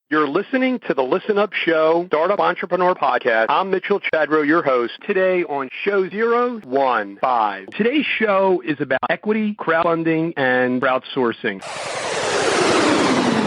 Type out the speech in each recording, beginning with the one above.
You're listening to the Listen Up Show, Startup Entrepreneur Podcast. I'm Mitchell Chadro, your host, today on Show 015. Today's show is about equity, crowdfunding, and crowdsourcing.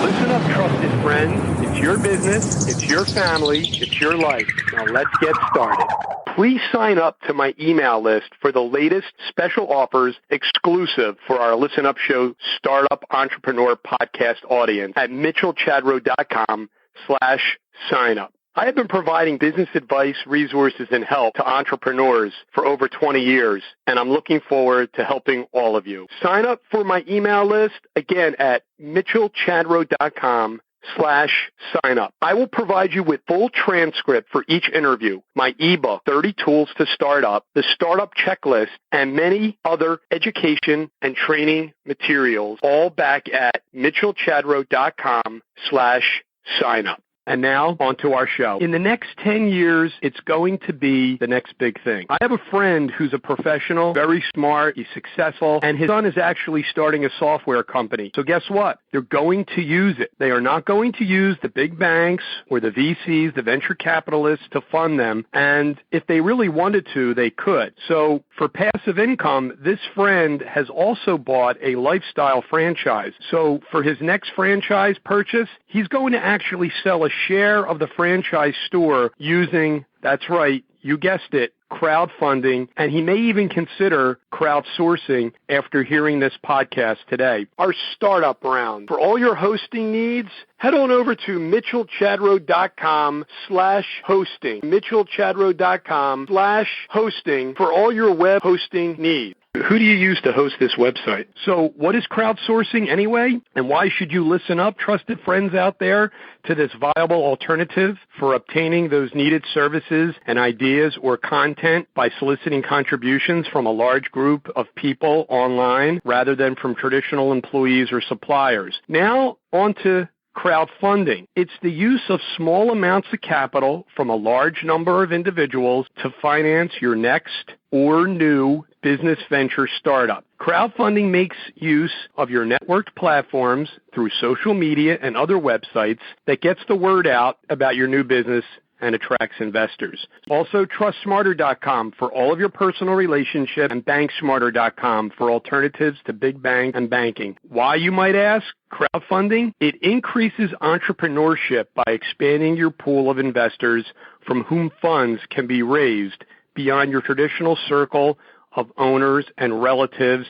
Listen up, trusted friends. It's your business, it's your family, it's your life. Now let's get started. Please sign up to my email list for the latest special offers exclusive for our Listen Up Show Startup Entrepreneur Podcast audience at mitchellchadro.com/sign-up. I have been providing business advice, resources, and help to entrepreneurs for over 20 years, and I'm looking forward to helping all of you. Sign up for my email list, again, at mitchellchadro.com/sign-up. I will provide you with full transcript for each interview, my ebook, 30 Tools to Start Up, the Startup Checklist, and many other education and training materials, all back at mitchellchadro.com/sign-up. And now, on to our show. In the next 10 years, it's going to be the next big thing. I have a friend who's a professional, very smart, he's successful, and his son is actually starting a software company. So guess what? They're going to use it. They are not going to use the big banks or the VCs, the venture capitalists, to fund them. And if they really wanted to, they could. So for passive income, this friend has also bought a lifestyle franchise. So for his next franchise purchase, he's going to actually sell a share of the franchise store using, that's right, you guessed it, crowdfunding, and he may even consider crowdsourcing after hearing this podcast today. Our startup round. For all your hosting needs, head on over to mitchellchadro.com/hosting. mitchellchadro.com/hosting for all your web hosting needs. Who do you use to host this website? So what is crowdsourcing anyway? And why should you listen up, trusted friends out there, to this viable alternative for obtaining those needed services and ideas or content by soliciting contributions from a large group of people online rather than from traditional employees or suppliers? Now on to crowdfunding. It's the use of small amounts of capital from a large number of individuals to finance your next or new business venture startup. Crowdfunding makes use of your networked platforms through social media and other websites that gets the word out about your new business and attracts investors. Also, TrustSmarter.com for all of your personal relationships and BankSmarter.com for alternatives to big bank and banking. Why, you might ask? Crowdfunding? It increases entrepreneurship by expanding your pool of investors from whom funds can be raised beyond your traditional circle of owners and relatives,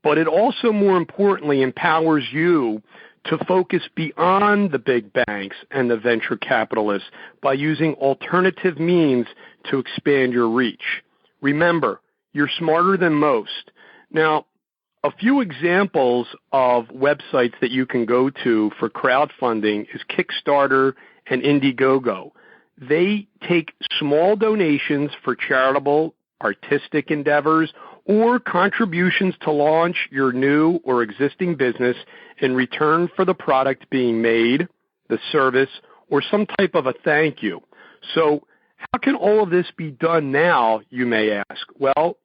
but it also, more importantly, empowers you to focus beyond the big banks and the venture capitalists by using alternative means to expand your reach. Remember, you're smarter than most. Now, a few examples of websites that you can go to for crowdfunding is Kickstarter and Indiegogo. They take small donations for charitable, artistic endeavors, or contributions to launch your new or existing business in return for the product being made, the service, or some type of a thank you. So how can all of this be done now, you may ask? Well,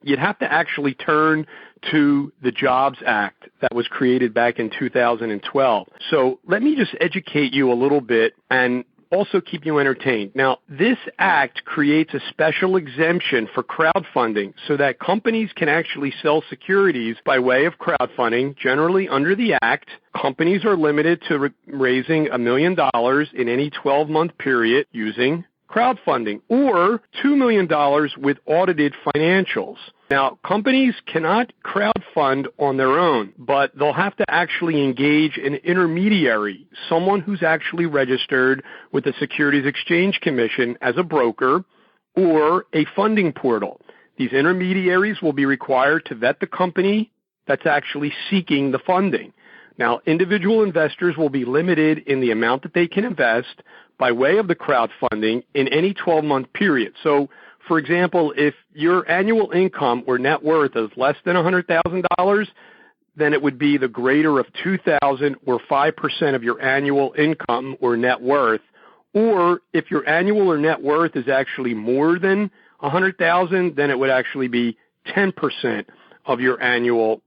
you'd have to actually turn to the Jobs Act that was created back in 2012. So let me just educate you a little bit and also keep you entertained. Now, this act creates a special exemption for crowdfunding so that companies can actually sell securities by way of crowdfunding. Generally, under the act, companies are limited to raising $1 million in any 12-month period using crowdfunding, or $2 million with audited financials. Now, companies cannot crowdfund on their own, but they'll have to actually engage an intermediary, someone who's actually registered with the Securities Exchange Commission as a broker, or a funding portal. These intermediaries will be required to vet the company that's actually seeking the funding. Now, individual investors will be limited in the amount that they can invest by way of the crowdfunding in any 12-month period. So, for example, if your annual income or net worth is less than $100,000, then it would be the greater of $2,000 or 5% of your annual income or net worth. Or if your annual or net worth is actually more than $100,000, then it would actually be 10% of your annual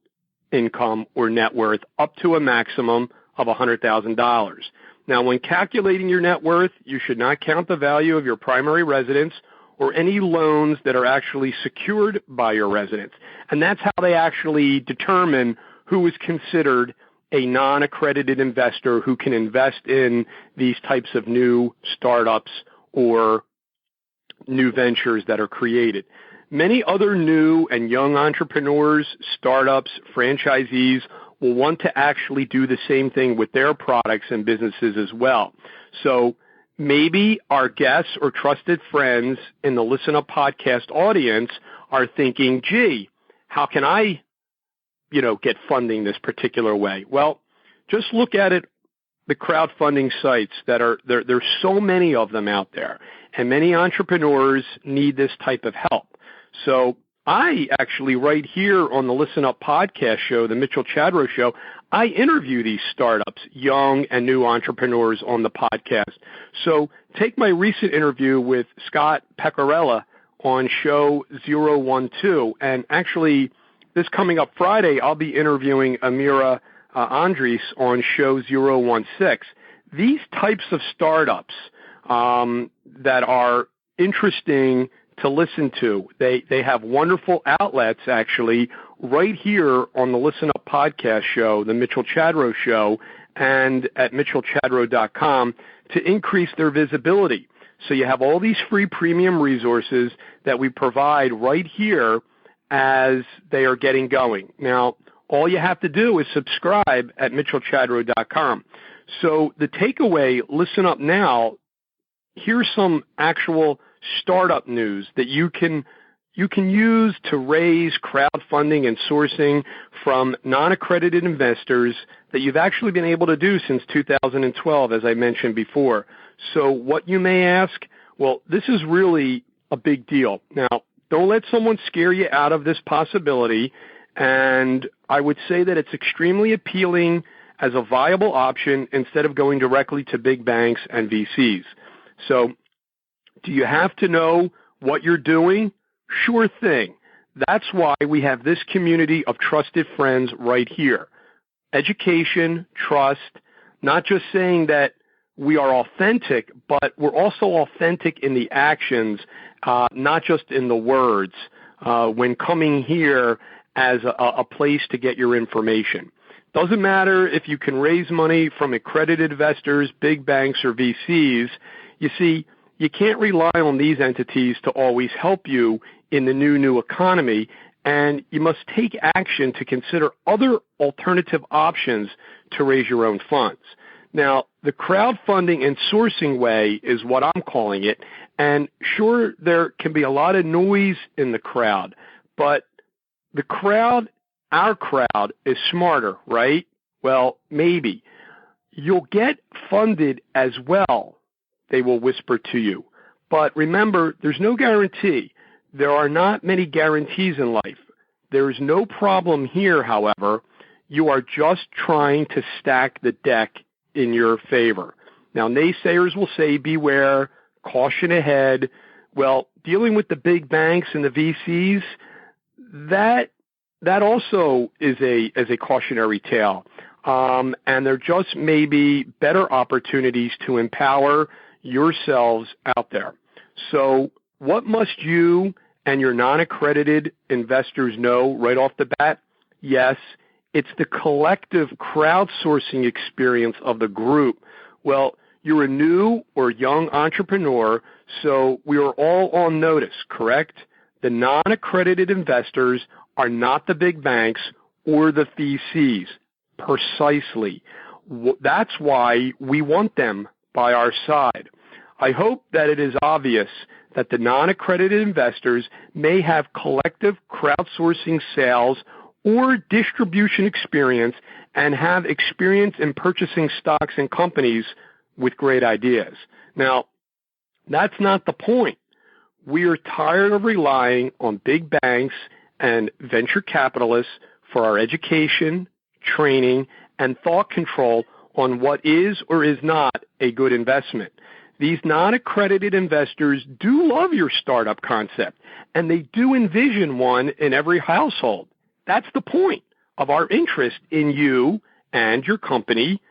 income or net worth, up to a maximum of $100,000. Now, when calculating your net worth, you should not count the value of your primary residence or any loans that are actually secured by your residence. And that's how they actually determine who is considered a non-accredited investor who can invest in these types of new startups or new ventures that are created. Many other new and young entrepreneurs, startups, franchisees will want to actually do the same thing with their products and businesses as well. So maybe our guests or trusted friends in the Listen Up podcast audience are thinking, gee, how can I, get funding this particular way? Well, just look at it, the crowdfunding sites that are, there's so many of them out there, and many entrepreneurs need this type of help. So I actually, right here on the Listen Up podcast show, the Mitchell Chadro Show, I interview these startups, young and new entrepreneurs on the podcast. So take my recent interview with Scott Pecorella on show 012, and actually this coming up Friday, I'll be interviewing Amira Andres on show 016. These types of startups that are interesting to listen to, they have wonderful outlets actually right here on the Listen Up podcast show, the Mitchell Chadro Show, and at mitchellchadro.com to increase their visibility. So you have all these free premium resources that we provide right here as they are getting going. Now, all you have to do is subscribe at mitchellchadro.com. So the takeaway, listen up now, here's some actual startup news that you can use to raise crowdfunding and sourcing from non-accredited investors that you've actually been able to do since 2012, as I mentioned before. So what you may ask, well, this is really a big deal. Now, don't let someone scare you out of this possibility, and I would say that it's extremely appealing as a viable option instead of going directly to big banks and VCs. So do you have to know what you're doing? Sure thing. That's why we have this community of trusted friends right here. Education, trust, not just saying that we are authentic, but we're also authentic in the actions, not just in the words, when coming here as a place to get your information. Doesn't matter if you can raise money from accredited investors, big banks, or VCs. You see, you can't rely on these entities to always help you in the new economy, and you must take action to consider other alternative options to raise your own funds. Now, the crowdfunding and sourcing way is what I'm calling it, and sure, there can be a lot of noise in the crowd, but the crowd, our crowd, is smarter, right? Well, maybe. You'll get funded as well, they will whisper to you. But remember, there's no guarantee. There are not many guarantees in life. There is no problem here, however. You are just trying to stack the deck in your favor. Now, naysayers will say, beware, caution ahead. Well, dealing with the big banks and the VCs, that also is a cautionary tale. And there just may be better opportunities to empower yourselves out there. So what must you and your non-accredited investors know right off the bat? Yes, it's the collective crowdsourcing experience of the group. Well, you're a new or young entrepreneur, so we are all on notice, correct? The non-accredited investors are not the big banks or the VCs. Precisely. That's why we want them by our side. I hope that it is obvious that the non-accredited investors may have collective crowdsourcing sales or distribution experience and have experience in purchasing stocks and companies with great ideas. Now, that's not the point. We are tired of relying on big banks and venture capitalists for our education, training, and thought control on what is or is not a good investment. These non-accredited investors do love your startup concept, and they do envision one in every household. That's the point of our interest in you and your company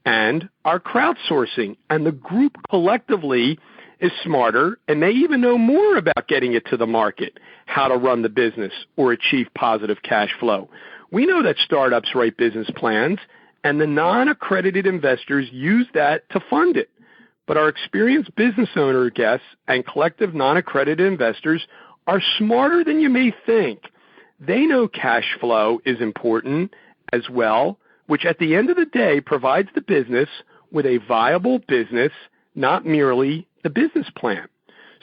and are crowdsourcing. And the group collectively is smarter and may even know more about getting it to the market, how to run the business or achieve positive cash flow. We know that startups write business plans, and the non-accredited investors use that to fund it. But our experienced business owner guests and collective non-accredited investors are smarter than you may think. They know cash flow is important as well, which at the end of the day provides the business with a viable business, not merely the business plan.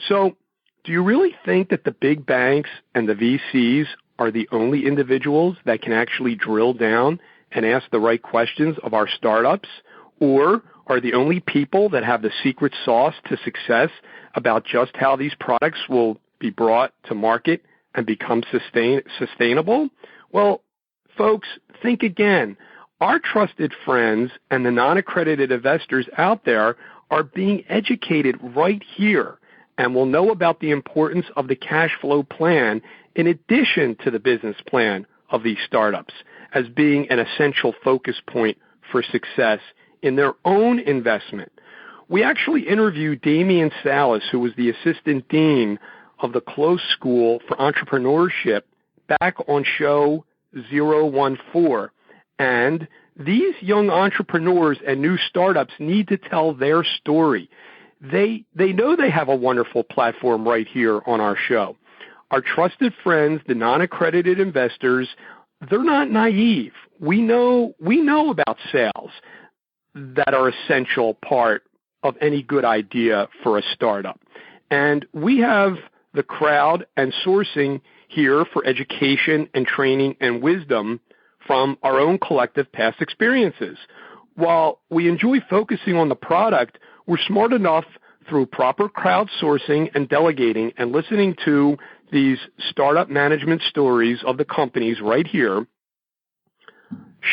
So, do you really think that the big banks and the VCs are the only individuals that can actually drill down and ask the right questions of our startups? Or are the only people that have the secret sauce to success about just how these products will be brought to market and become sustainable? Well, folks, think again. Our trusted friends and the non-accredited investors out there are being educated right here and will know about the importance of the cash flow plan in addition to the business plan of these startups as being an essential focus point for success in their own investment. We actually interviewed Damian Salas, who was the assistant dean of the Close School for Entrepreneurship, back on show 014. And these young entrepreneurs and new startups need to tell their story. They know they have a wonderful platform right here on our show. Our trusted friends, the non-accredited investors, they're not naive. We know about sales that are essential part of any good idea for a startup. And we have the crowd and sourcing here for education and training and wisdom from our own collective past experiences. While we enjoy focusing on the product, we're smart enough through proper crowdsourcing and delegating and listening to these startup management stories of the companies right here.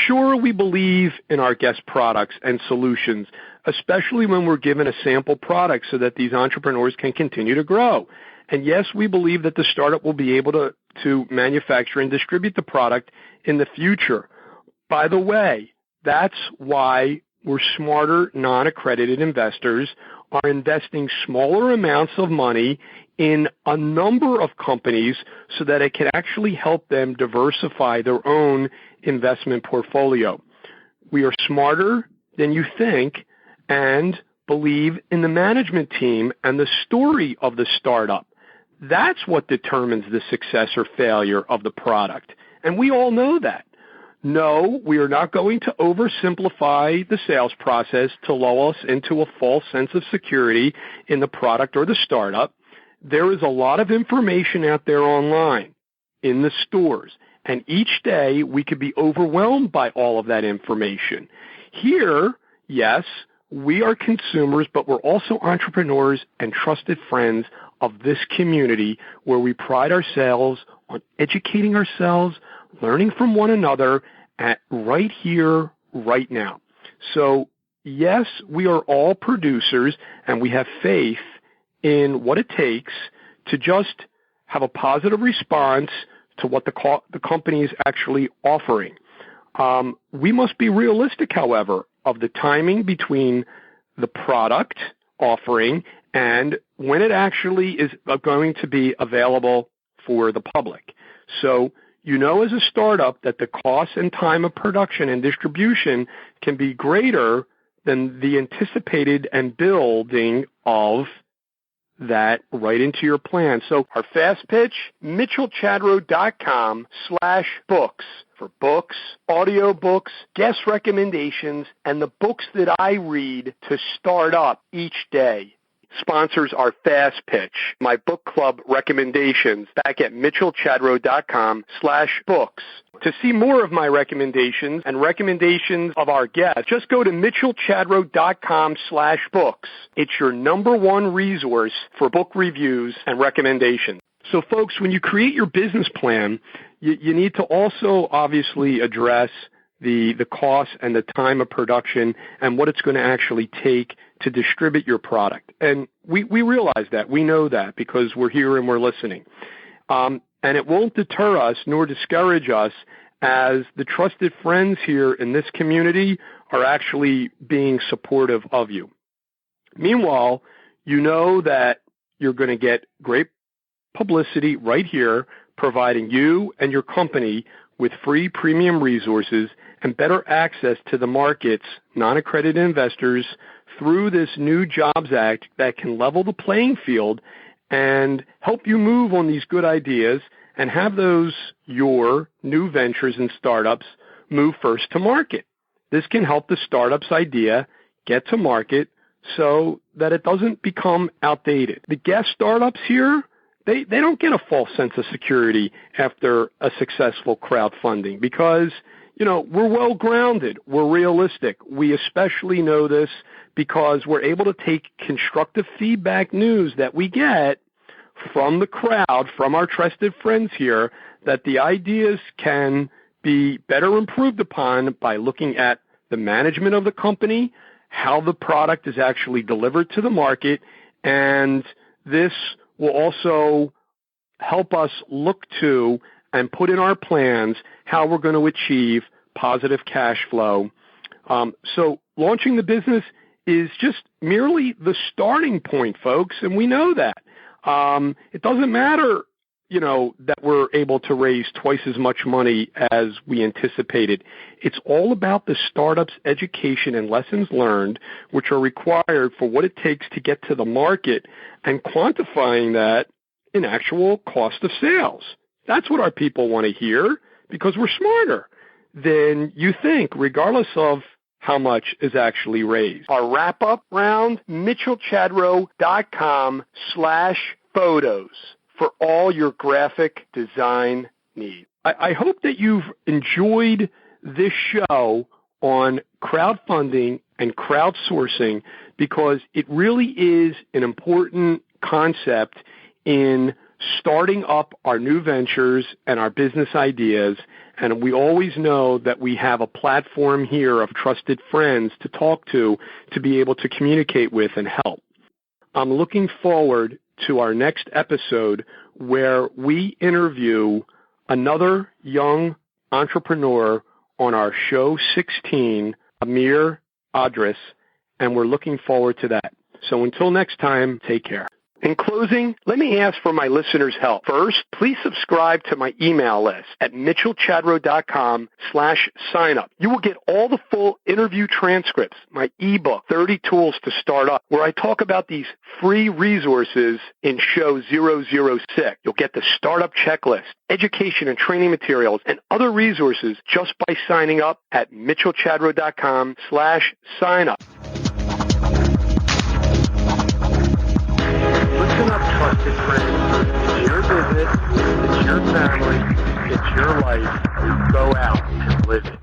Sure, we believe in our guest products and solutions, especially when we're given a sample product so that these entrepreneurs can continue to grow. And yes, we believe that the startup will be able to manufacture and distribute the product in the future. By the way, that's why we're smarter, non-accredited investors are investing smaller amounts of money in a number of companies so that it can actually help them diversify their own investment portfolio. We are smarter than you think and believe in the management team and the story of the startup. That's what determines the success or failure of the product. And we all know that. No, we are not going to oversimplify the sales process to lull us into a false sense of security in the product or the startup. There is a lot of information out there online in the stores, and each day we could be overwhelmed by all of that information. Here, yes, we are consumers, but we're also entrepreneurs and trusted friends of this community where we pride ourselves on educating ourselves, learning from one another right here, right now. So, yes, we are all producers, and we have faith in what it takes to just have a positive response to what the company is actually offering. We must be realistic, however, of the timing between the product offering and when it actually is going to be available for the public. So, you know as a startup that the cost and time of production and distribution can be greater than the anticipated and building of that right into your plan. So our fast pitch, mitchellchadro.com/books for books, audio books, guest recommendations, and the books that I read to start up each day. Sponsors our fast pitch, my book club recommendations, back at mitchellchadro.com/books. To see more of my recommendations and recommendations of our guests, just go to mitchellchadro.com/books. It's your number one resource for book reviews and recommendations. So folks, when you create your business plan, you need to also obviously address the cost and the time of production and what it's going to actually take to distribute your product. And we realize that. We know that because we're here and we're listening. And it won't deter us nor discourage us as the trusted friends here in this community are actually being supportive of you. Meanwhile, you know that you're going to get great publicity right here, providing you and your company with free premium resources and better access to the market's non-accredited investors through this new Jobs Act that can level the playing field and help you move on these good ideas and have your new ventures and startups move first to market. This can help the startup's idea get to market so that it doesn't become outdated. The guest startups here, they don't get a false sense of security after a successful crowdfunding because, we're well grounded. We're realistic. We especially know this because we're able to take constructive feedback news that we get from the crowd, from our trusted friends here, that the ideas can be better improved upon by looking at the management of the company, how the product is actually delivered to the market, and this will also help us look to and put in our plans how we're going to achieve positive cash flow. So launching the business is just merely the starting point, folks, and we know that. It doesn't matter, that we're able to raise twice as much money as we anticipated. It's all about the startup's education and lessons learned, which are required for what it takes to get to the market and quantifying that in actual cost of sales. That's what our people want to hear because we're smarter than you think, regardless of how much is actually raised. Our wrap-up round, mitchellchadro.com/photos for all your graphic design needs. I hope that you've enjoyed this show on crowdfunding and crowdsourcing because it really is an important concept in starting up our new ventures and our business ideas. And we always know that we have a platform here of trusted friends to talk to be able to communicate with and help. I'm looking forward to our next episode where we interview another young entrepreneur on our show 16, Amir Adris, and we're looking forward to that. So until next time, take care. In closing, let me ask for my listeners' help. First, please subscribe to my email list at mitchellchadro.com/signup. You will get all the full interview transcripts, my ebook, 30 Tools to Start Up, where I talk about these free resources in show 006. You'll get the startup checklist, education and training materials, and other resources just by signing up at mitchellchadro.com/signup. Listen up, trusted friends. It's your business, it's your family, it's your life. Go out and live it.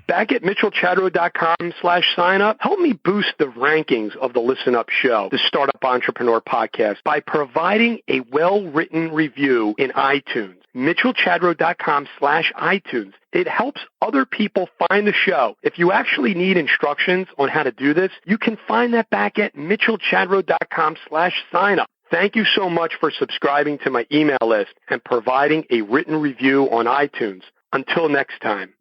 Back at mitchellchadro.com/signup, help me boost the rankings of the Listen Up Show, the Startup Entrepreneur Podcast, by providing a well-written review in iTunes. mitchellchadro.com/iTunes. It helps other people find the show. If you actually need instructions on how to do this, you can find that back at mitchellchadro.com/signup. Thank you so much for subscribing to my email list and providing a written review on iTunes. Until next time.